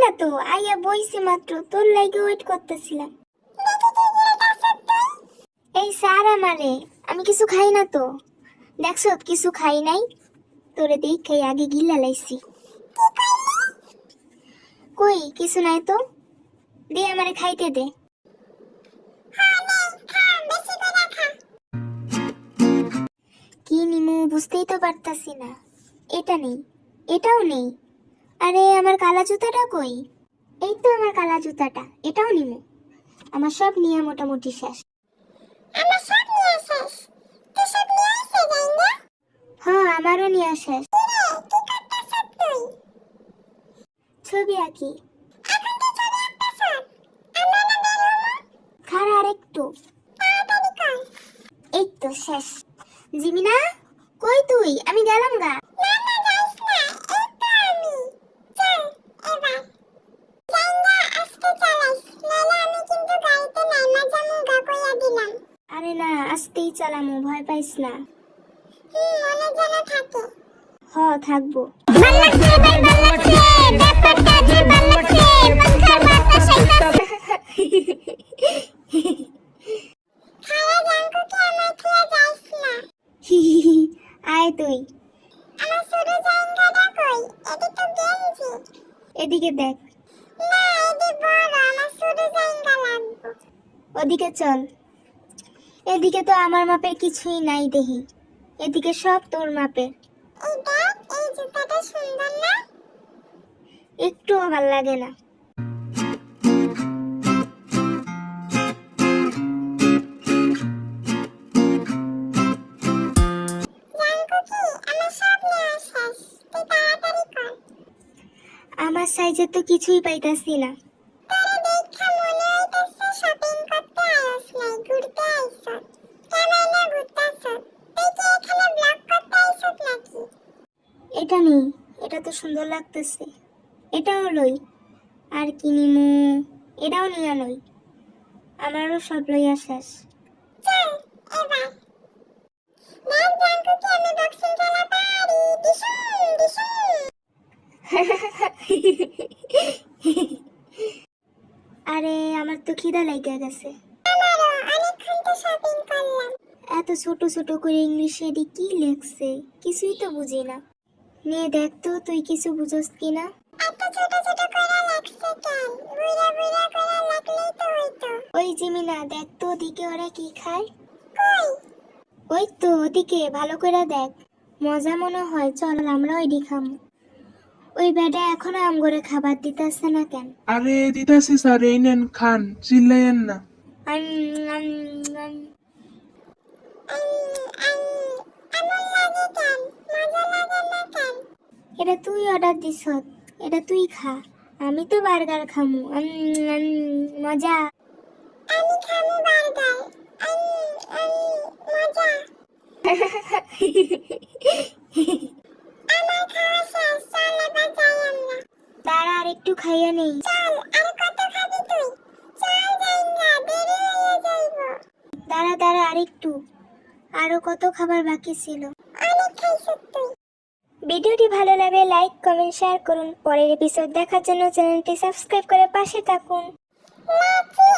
না তো, আইয়া বইছি মাত্র, তোর লাগে ওয়েট করতেছিলাম। এই স্যার আমারে, আমি কিছু খাই না তো। দেখছ কিছু খাই নাই, তোরে দেখাই আগে গিল্লা লাইছি। কই কিছু নাই তো, দে আমারে খাইতে দে। কি নিমু বুঝতেই তো পারতাছি না। এটা নেই, এটাও নেই। আরে আমার কালা জুতাটা কই? এই তো আমার কালা জুতাটা, এটাও নিমু। আমার সব নিয়ে মোটামুটি শেষ। আমার সব নিয়ে শেষ। তুই সব নিয়ে আসে যাই না? হ্যাঁ আমারও নিয়ে শেষ। কি করতেছ তুই? ছবি আঁকি। এখন তুই ছবি আঁকতেছ? আমরা না বের হবো? খাড়া আর একটু। তাড়াতাড়ি কর। এই তো শেষ। জিমিনা, কই তুই? আমি গেলাম গা। না না যাইস না, এই তো আমি। চল এবার জাইঙ্গা আজকে চালাইস, নাহলে আমি কিন্তু গাড়িতে নাইমা যামু গা কইয়া দিলাম। আরে না, আস্তেই চালামু, ভয় পাইস না। মনে যেন থাকে। হ থাকবো। ভাল লাগছে ভাই, ভাল লাগছে, ব্যাপারটা যে ভাল লাগছে, মনকার বাতাস আইতাছে। খালা জাঙ্কুকে আমার থুয়া যাইস না। আয় তুই। আমার ছোট জাঙ্গাটা কই? এটি তো গেঞ্জি। এদিকে দেখ। না এটি বড়, আমার ছোট জাঙ্গা লাগবে। ওদিকে চল। এদিকে তো আমার মাপের কিছুই নাই দেখি, এদিকে সব তোর মাপের। এই দেখ, এই জুতাটা সুন্দর না? একটুও ভাল লাগে না। জাঙ্কু কি আমার সব নেওয়া শেষ, তুই তাড়াতাড়ি কর। আমার সাইজে তো কিছুই পাইতাছি না। তোরে দেখা মনে হইতেছে শপিং করতে আইস নাই, ঘুরতে আইস। কেমন না ঘুরতাছ? তুই কি এখানে ব্লগ করতে আইস নাকি? এটা নেই, এটা তো সুন্দর লাগতেছে। এটাও লই। আর কি নিমু? এটাও নিয়ে লই। আমারও সব লইয়া শেষ। চল এবার দেখ জাঙ্কু কি আমি বক্সিং খেলা পারি। ডিসুম ডিসুম। আরে আমার তো খিদা লাগা গেছে। আমারও অনেকক্ষণ তো শপিং করলাম। এত ছোট ছোট করে ইংলিশে এটি কি লেখছে, কিছুই তো বুঝি না। নে দেখ তো তুই কিছু বুঝস কিনা। এত ছোট ছোট করে লাগছে কেন? বুইরা বুইরা করে লাগলেই তো হইতো। ওই জিমিনা, দেখ তো ওদিকে ওরা কি খায়। কই? ওই তো ওদিকে, ভালো করে দেখ। মজা মনে হয়, চল আমরা ওইডি খামু। ওই বেটা এখনো আমগরে খাবার দিতেছে না কেন? আরে দিতাছি স্যার, এই নেন খান, চিল্লাইয়েন না। আম, আম, আম। এমন লাগে কেন? মজা লাগে না কেন? এটা তুই অর্ডার দিছ, এটা তুই খা। আমি তো বার্গার খামু। মজা। আমি খামু বার্গার। মজা। আমার খাওয়া শেষ, চল এবার যাই আমরা। দাঁড়া আর একটু খাইয়া নেই। চল, আর কত খাবি তুই? চল যাইঙ্গা, দেরি হয়ে যাইবো। দাঁড়া দাঁড়া আর একটু, আরো কত খাবার বাকি ছিল। অনেক খাইছিস তুই। ভিডিওটি ভালো লাগলে লাইক কমেন্ট শেয়ার করুন। পরের এপিসোড দেখার জন্য চ্যানেলটি সাবস্ক্রাইব করে পাশে থাকুন। লাচি